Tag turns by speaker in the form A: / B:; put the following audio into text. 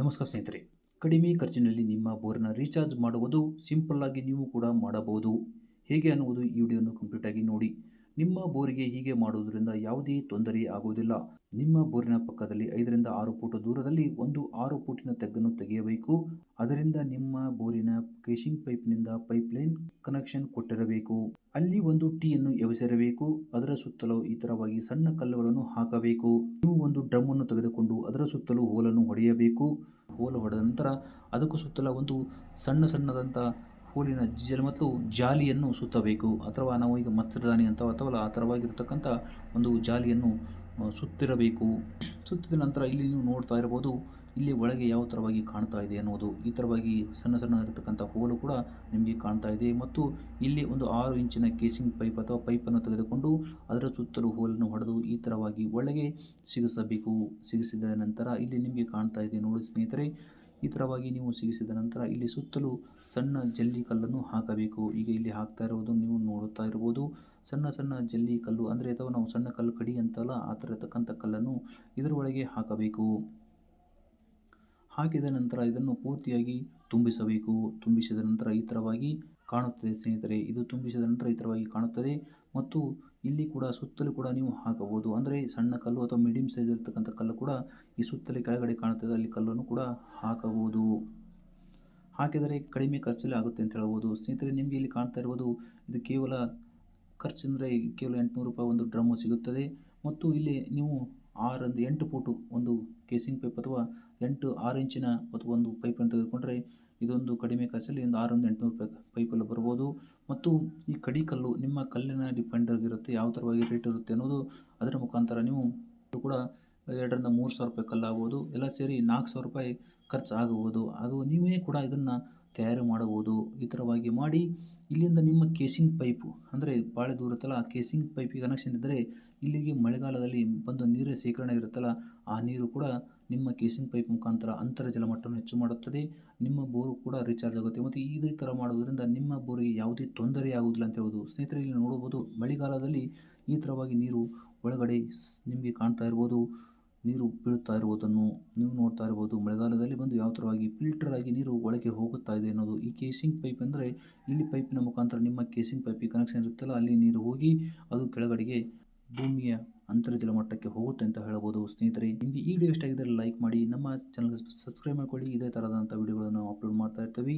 A: ನಮಸ್ಕಾರ ಸ್ನೇಹಿತರೆ, ಕಡಿಮೆ ಖರ್ಚಿನಲ್ಲಿ ನಿಮ್ಮ ಬೋರನ್ನು ರೀಚಾರ್ಜ್ ಮಾಡುವುದು ಸಿಂಪಲ್ ಆಗಿ ನೀವು ಕೂಡ ಮಾಡಬಹುದು. ಹೇಗೆ ಅನ್ನುವುದು ಈ ವಿಡಿಯೋವನ್ನು ಕಂಪ್ಲೀಟ್ ಆಗಿ ನೋಡಿ. ನಿಮ್ಮ ಬೋರಿಗೆ ಹೀಗೆ ಮಾಡುವುದರಿಂದ ಯಾವುದೇ ತೊಂದರೆ ಆಗುವುದಿಲ್ಲ. ನಿಮ್ಮ ಬೋರಿನ ಪಕ್ಕದಲ್ಲಿ 5ರಿಂದ 6 ಫೂಟ್ ದೂರದಲ್ಲಿ ಒಂದು 6 ಫೂಟಿನ ತೆಗ್ಗನ್ನು ತೆಗೆಯಬೇಕು. ಅದರಿಂದ ನಿಮ್ಮ ಬೋರಿನ ಕೇಸಿಂಗ್ ಪೈಪ್ನಿಂದ ಪೈಪ್ಲೈನ್ ಕನೆಕ್ಷನ್ ಕೊಟ್ಟಿರಬೇಕು. ಅಲ್ಲಿ ಒಂದು ಟೀಯನ್ನು ಎಬಸಿರಬೇಕು. ಅದರ ಸುತ್ತಲೂ ಈ ತರವಾಗಿ ಸಣ್ಣ ಕಲ್ಲುಗಳನ್ನು ಹಾಕಬೇಕು. ನೀವು ಒಂದು ಡ್ರಮ್ ಅನ್ನು ತೆಗೆದುಕೊಂಡು ಅದರ ಸುತ್ತಲೂ ಹೋಲನ್ನು ಹೊಡೆಯಬೇಕು. ಹೋಲು ಹೊಡೆದ ನಂತರ ಅದಕ್ಕೂ ಸುತ್ತಲ ಒಂದು ಸಣ್ಣದಾದಂಥ ಹೋಲಿನ ಮತ್ತು ಜಾಲಿಯನ್ನು ಸುತ್ತಬೇಕು. ಅಥವಾ ನಾವು ಈಗ ಮಚ್ಚರದಾನಿ ಅಂತ ಅಥವಾ ಆ ಥರವಾಗಿರ್ತಕ್ಕಂಥ ಒಂದು ಜಾಲಿಯನ್ನು ಸುತ್ತಿರಬೇಕು. ಸುತ್ತಿದ ನಂತರ ಇಲ್ಲಿ ನೀವು ನೋಡ್ತಾ ಇರ್ಬೋದು, ಇಲ್ಲಿ ಒಳಗೆ ಯಾವ ಥರವಾಗಿ ಕಾಣ್ತಾ ಇದೆ ಅನ್ನೋದು. ಈ ಥರವಾಗಿ ಸಣ್ಣ ಇರತಕ್ಕಂಥ ಹೋಲು ಕೂಡ ನಿಮಗೆ ಕಾಣ್ತಾ ಇದೆ. ಮತ್ತು ಇಲ್ಲಿ ಒಂದು 6 ಇಂಚಿನ ಕೇಸಿಂಗ್ ಪೈಪ್ ಅಥವಾ ಪೈಪನ್ನು ತೆಗೆದುಕೊಂಡು ಅದರ ಸುತ್ತಲೂ ಹೋಲನ್ನು ಹೊಡೆದು ಈ ಥರವಾಗಿ ಒಳಗೆ ಸಿಗಿಸಬೇಕು. ಸಿಗಿಸಿದ ನಂತರ ಇಲ್ಲಿ ನಿಮಗೆ ಕಾಣ್ತಾ ಇದೆ ನೋಡಿ ಸ್ನೇಹಿತರೆ, ಈ ಥರವಾಗಿ ನೀವು ಸಿಗಿಸಿದ ನಂತರ ಇಲ್ಲಿ ಸುತ್ತಲೂ ಸಣ್ಣ ಜಲ್ಲಿ ಕಲ್ಲನ್ನು ಹಾಕಬೇಕು. ಈಗ ಇಲ್ಲಿ ಹಾಕ್ತಾ ಇರುವುದು ನೀವು ನೋಡುತ್ತಾ ಇರ್ಬೋದು. ಸಣ್ಣ ಜಲ್ಲಿ ಕಲ್ಲು ಅಂದರೆ ಅಥವಾ ನಾವು ಸಣ್ಣ ಕಲ್ಲು ಕಡಿ ಅಂತಲ್ಲ, ಆ ಥರ ಇರತಕ್ಕಂಥ ಕಲ್ಲನ್ನು ಇದರೊಳಗೆ ಹಾಕಬೇಕು. ಹಾಕಿದ ನಂತರ ಇದನ್ನು ಪೂರ್ತಿಯಾಗಿ ತುಂಬಿಸಬೇಕು. ತುಂಬಿಸಿದ ನಂತರ ಈ ಥರವಾಗಿ ಕಾಣುತ್ತದೆ ಸ್ನೇಹಿತರೆ. ಇದು ತುಂಬಿಸಿದ ನಂತರ ಈ ಥರವಾಗಿ ಕಾಣುತ್ತದೆ. ಮತ್ತು ಇಲ್ಲಿ ಕೂಡ ಸುತ್ತಲೂ ಕೂಡ ನೀವು ಹಾಕಬಹುದು. ಅಂದರೆ ಸಣ್ಣ ಕಲ್ಲು ಅಥವಾ ಮೀಡಿಯಂ ಸೈಜ್ ಇರತಕ್ಕಂಥ ಕಲ್ಲು ಕೂಡ ಈ ಸುತ್ತಲೂ ಕೆಳಗಡೆ ಕಾಣುತ್ತದೆ, ಅಲ್ಲಿ ಕಲ್ಲನ್ನು ಕೂಡ ಹಾಕಬಹುದು. ಹಾಕಿದರೆ ಕಡಿಮೆ ಖರ್ಚಲ್ಲಿ ಆಗುತ್ತೆ ಅಂತ ಹೇಳ್ಬೋದು ಸ್ನೇಹಿತರೆ. ನಿಮಗೆ ಇಲ್ಲಿ ಕಾಣ್ತಾ ಇರ್ಬೋದು, ಇದು ಕೇವಲ ಖರ್ಚು ಅಂದರೆ ಕೇವಲ 800 ರೂಪಾಯಿ ಒಂದು ಡ್ರಮ್ಮು ಸಿಗುತ್ತದೆ. ಮತ್ತು ಇಲ್ಲಿ ನೀವು 6ರಿಂದ 8 ಫೂಟು ಒಂದು ಕೇಸಿಂಗ್ ಪೈಪ್ ಅಥವಾ 6 ಇಂಚಿನ ಅಥವಾ ಒಂದು ಪೈಪನ್ನು ತೆಗೆದುಕೊಂಡ್ರೆ ಇದೊಂದು ಕಡಿಮೆ ಖರ್ಚಲ್ಲಿ ಒಂದು 6ರಿಂದ 800 ರೂಪಾಯಿ ಪೈಪಲ್ಲಿ ಬರ್ಬೋದು. ಮತ್ತು ಈ ಕಡಿ ಕಲ್ಲು ನಿಮ್ಮ ಕಲ್ಲಿನ ಡಿಪೆಂಡ್ ಆಗಿರುತ್ತೆ, ಯಾವ ಥರವಾಗಿ ರೇಟ್ ಇರುತ್ತೆ ಅನ್ನೋದು. ಅದರ ಮುಖಾಂತರ ನೀವು ಕೂಡ 2ರಿಂದ 3 ಸಾವಿರ ರೂಪಾಯಿ ಕಲ್ಲಾಗ್ಬೋದು. ಎಲ್ಲ ಸೇರಿ 4 ಸಾವಿರ ರೂಪಾಯಿ ಖರ್ಚು ಆಗಬಹುದು. ಅದು ನೀವೇ ಕೂಡ ಇದನ್ನು ತಯಾರು ಮಾಡಬಹುದು. ಈ ಥರವಾಗಿ ಮಾಡಿ ಇಲ್ಲಿಂದ ನಿಮ್ಮ ಕೇಸಿಂಗ್ ಪೈಪು ಅಂದರೆ ಭಾಳ ದೂರ ಇರುತ್ತಲ್ಲ, ಆ ಕೇಸಿಂಗ್ ಪೈಪಿಗೆ ಕನೆಕ್ಷನ್ ಇದ್ದರೆ ಇಲ್ಲಿಗೆ ಮಳೆಗಾಲದಲ್ಲಿ ಬಂದು ನೀರು ಶೇಖರಣೆ ಇರುತ್ತಲ್ಲ, ಆ ನೀರು ಕೂಡ ನಿಮ್ಮ ಕೇಸಿಂಗ್ ಪೈಪ್ ಮುಖಾಂತರ ಅಂತರ್ಜಲ ಮಟ್ಟವನ್ನು ಹೆಚ್ಚು ಮಾಡುತ್ತದೆ. ನಿಮ್ಮ ಬೋರು ಕೂಡ ರೀಚಾರ್ಜ್ ಆಗುತ್ತೆ. ಮತ್ತು ಇದೇ ಥರ ಮಾಡೋದ್ರಿಂದ ನಿಮ್ಮ ಬೋರಿಗೆ ಯಾವುದೇ ತೊಂದರೆ ಆಗುವುದಿಲ್ಲ ಅಂತ ಹೇಳ್ಬೋದು ಸ್ನೇಹಿತರೆ. ಇಲ್ಲಿ ನೋಡಬಹುದು, ಮಳೆಗಾಲದಲ್ಲಿ ಈ ಥರವಾಗಿ ನೀರು ಒಳಗಡೆ ನಿಮಗೆ ಕಾಣ್ತಾ ಇರ್ಬೋದು, ನೀರು ಬೀಳ್ತಾ ಇರುವುದನ್ನು ನೀವು ನೋಡ್ತಾ ಇರ್ಬೋದು. ಮಳೆಗಾಲದಲ್ಲಿ ಬಂದು ಯಾವ ಥರವಾಗಿ ಫಿಲ್ಟರ್ ಆಗಿ ನೀರು ಒಳಗೆ ಹೋಗುತ್ತಾ ಇದೆ ಅನ್ನೋದು. ಈ ಕೇಸಿಂಗ್ ಪೈಪ್ ಅಂದರೆ ಇಲ್ಲಿ ಪೈಪಿನ ಮುಖಾಂತರ ನಿಮ್ಮ ಕೇಸಿಂಗ್ ಪೈಪಿಗೆ ಕನೆಕ್ಷನ್ ಇರುತ್ತಲ್ಲ, ಅಲ್ಲಿ ನೀರು ಹೋಗಿ ಅದು ಕೆಳಗಡೆಗೆ ಭೂಮಿಯ ಅಂತರ್ಜಲ ಮಟ್ಟಕ್ಕೆ ಹೋಗುತ್ತೆ ಅಂತ ಹೇಳ್ಬೋದು ಸ್ನೇಹಿತರೆ. ನಿಮಗೆ ಈ ವಿಡಿಯೋ ಇಷ್ಟ ಆಗಿದ್ದರೆ ಲೈಕ್ ಮಾಡಿ, ನಮ್ಮ ಚಾನಲ್ಗೆ ಸಬ್ಸ್ಕ್ರೈಬ್ ಮಾಡ್ಕೊಳ್ಳಿ. ಇದೇ ಥರದಂಥ ವಿಡಿಯೋಗಳನ್ನು ಅಪ್ಲೋಡ್ ಮಾಡ್ತಾ ಇರ್ತೀವಿ.